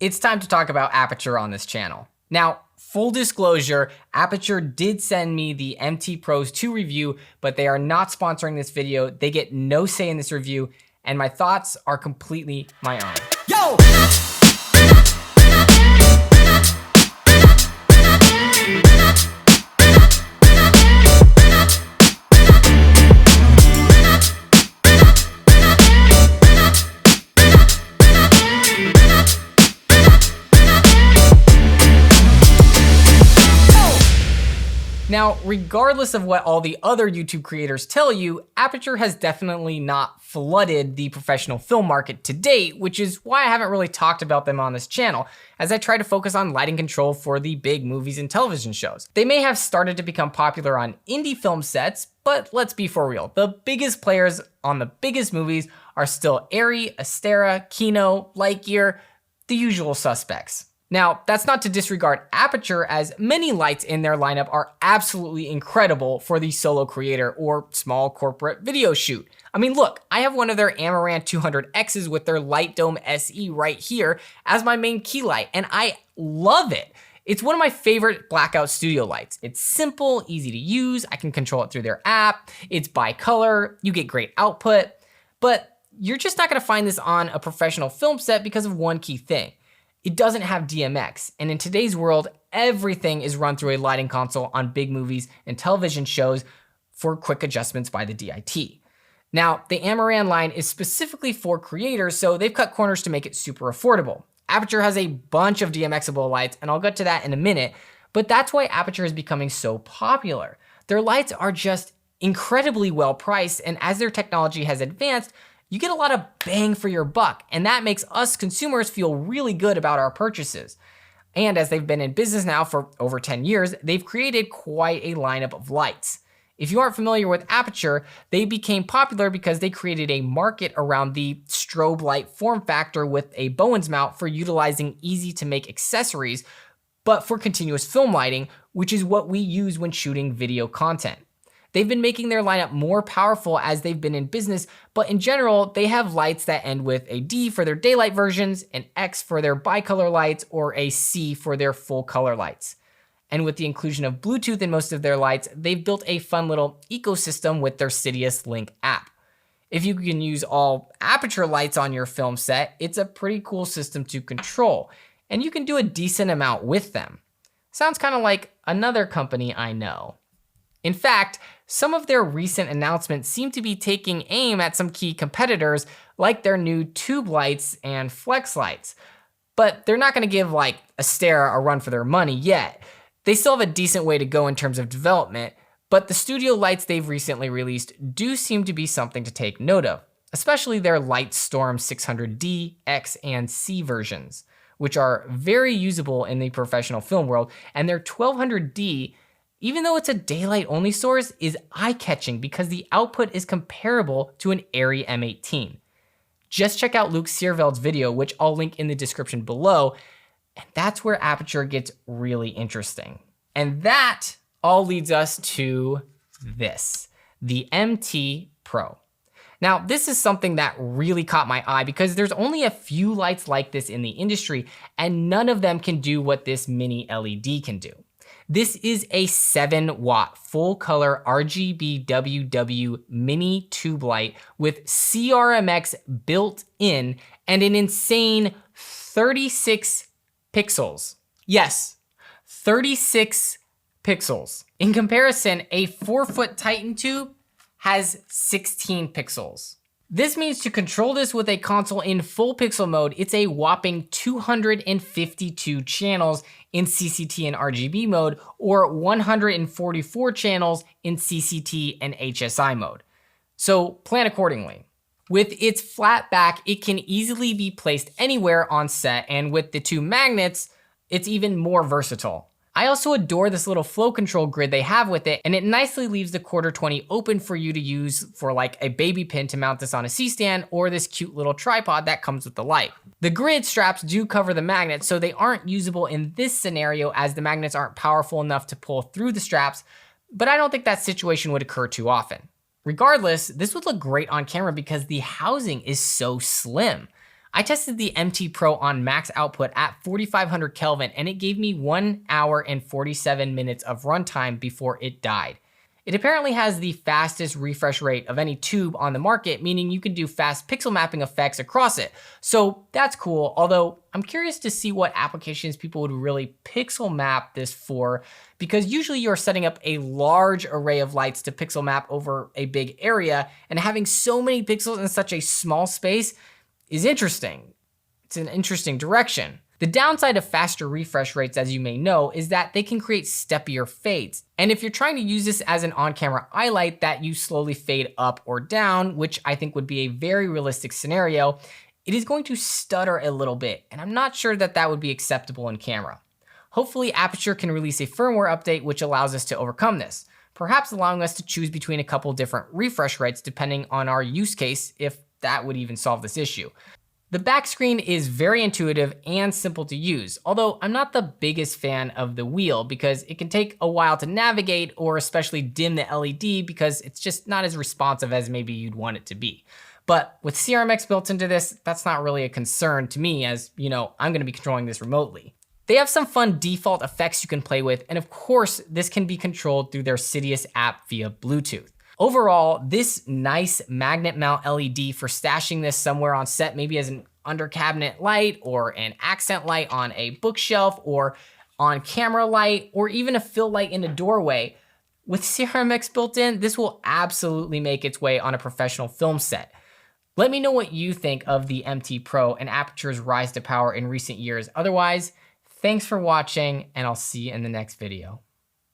It's time to talk about Aputure on this channel. Now, full disclosure, Aputure did send me the MT Pros to review, but they are not sponsoring this video. They get no say in this review, and my thoughts are completely my own. Yo! Now, regardless of what all the other YouTube creators tell you, Aputure has definitely not flooded the professional film market to date, which is why I haven't really talked about them on this channel, as I try to focus on lighting control for the big movies and television shows. They may have started to become popular on indie film sets, but let's be for real. The biggest players on the biggest movies are still Arri, Astera, Kino, Lightyear, the usual suspects. Now, that's not to disregard Aputure, as many lights in their lineup are absolutely incredible for the solo creator or small corporate video shoot. I mean, look, I have one of their Amaran 200Xs with their Light Dome SE right here as my main key light, and I love it. It's one of my favorite Blackout studio lights. It's simple, easy to use, I can control it through their app, it's bi-color, you get great output, but you're just not gonna find this on a professional film set because of one key thing. It doesn't have DMX, and in today's world, everything is run through a lighting console on big movies and television shows for quick adjustments by the DIT. Now, the Amaran line is specifically for creators, so they've cut corners to make it super affordable. Aputure has a bunch of DMXable lights, and I'll get to that in a minute, but that's why Aputure is becoming so popular. Their lights are just incredibly well priced, and as their technology has advanced, you get a lot of bang for your buck, and that makes us consumers feel really good about our purchases. And as they've been in business now for over 10 years, they've created quite a lineup of lights. If you aren't familiar with Aputure, they became popular because they created a market around the strobe light form factor with a Bowens mount for utilizing easy to make accessories, but for continuous film lighting, which is what we use when shooting video content. They've been making their lineup more powerful as they've been in business, but in general, they have lights that end with a D for their daylight versions, an X for their bicolor lights, or a C for their full color lights. And with the inclusion of Bluetooth in most of their lights, they've built a fun little ecosystem with their Sidious Link app. If you can use all Aputure lights on your film set, it's a pretty cool system to control, and you can do a decent amount with them. Sounds kind of like another company I know. In fact, some of their recent announcements seem to be taking aim at some key competitors like their new tube lights and flex lights. But they're not gonna give like Astera a run for their money yet. They still have a decent way to go in terms of development, but the studio lights they've recently released do seem to be something to take note of, especially their Lightstorm 600D, X, and C versions, which are very usable in the professional film world, and their 1200D, even though it's a daylight only source, is eye-catching because the output is comparable to an Arri M18. Just check out Luke Searveld's video, which I'll link in the description below, and that's where Aputure gets really interesting. And that all leads us to this, the MT Pro. Now, this is something that really caught my eye because there's only a few lights like this in the industry, and none of them can do what this mini LED can do. This is a 7-watt full color RGB WW mini tube light with CRMX built in and an insane 36 pixels. Yes, 36 pixels. In comparison, a 4-foot Titan tube has 16 pixels. This means to control this with a console in full pixel mode, it's a whopping 252 channels in CCT and RGB mode, or 144 channels in CCT and HSI mode. So plan accordingly. With its flat back, it can easily be placed anywhere on set, and with the two magnets, it's even more versatile. I also adore this little flow control grid they have with it, and it nicely leaves the quarter 20 open for you to use for like a baby pin to mount this on a C-stand or this cute little tripod that comes with the light. The grid straps do cover the magnets, so they aren't usable in this scenario as the magnets aren't powerful enough to pull through the straps, but I don't think that situation would occur too often. Regardless, this would look great on camera because the housing is so slim. I tested the MT Pro on max output at 4500 Kelvin and it gave me 1 hour and 47 minutes of runtime before it died. It apparently has the fastest refresh rate of any tube on the market, meaning you can do fast pixel mapping effects across it. So that's cool, although I'm curious to see what applications people would really pixel map this for, because usually you're setting up a large array of lights to pixel map over a big area, and having so many pixels in such a small space is interesting. It's an interesting direction. The downside of faster refresh rates, as you may know, is that they can create steppier fades. And if you're trying to use this as an on-camera highlight that you slowly fade up or down, which I think would be a very realistic scenario, it is going to stutter a little bit, and I'm not sure that that would be acceptable in camera. Hopefully Aputure can release a firmware update which allows us to overcome this, perhaps allowing us to choose between a couple different refresh rates depending on our use case, if that would even solve this issue. The back screen is very intuitive and simple to use, although I'm not the biggest fan of the wheel because it can take a while to navigate or especially dim the LED because it's just not as responsive as maybe you'd want it to be. But with CRMX built into this, that's not really a concern to me as, you know, I'm gonna be controlling this remotely. They have some fun default effects you can play with, and of course, this can be controlled through their Sidious app via Bluetooth. Overall, this nice magnet mount LED for stashing this somewhere on set, maybe as an under cabinet light or an accent light on a bookshelf or on camera light or even a fill light in a doorway. With CRMX built in, this will absolutely make its way on a professional film set. Let me know what you think of the MT Pro and Aputure's rise to power in recent years. Otherwise, thanks for watching and I'll see you in the next video.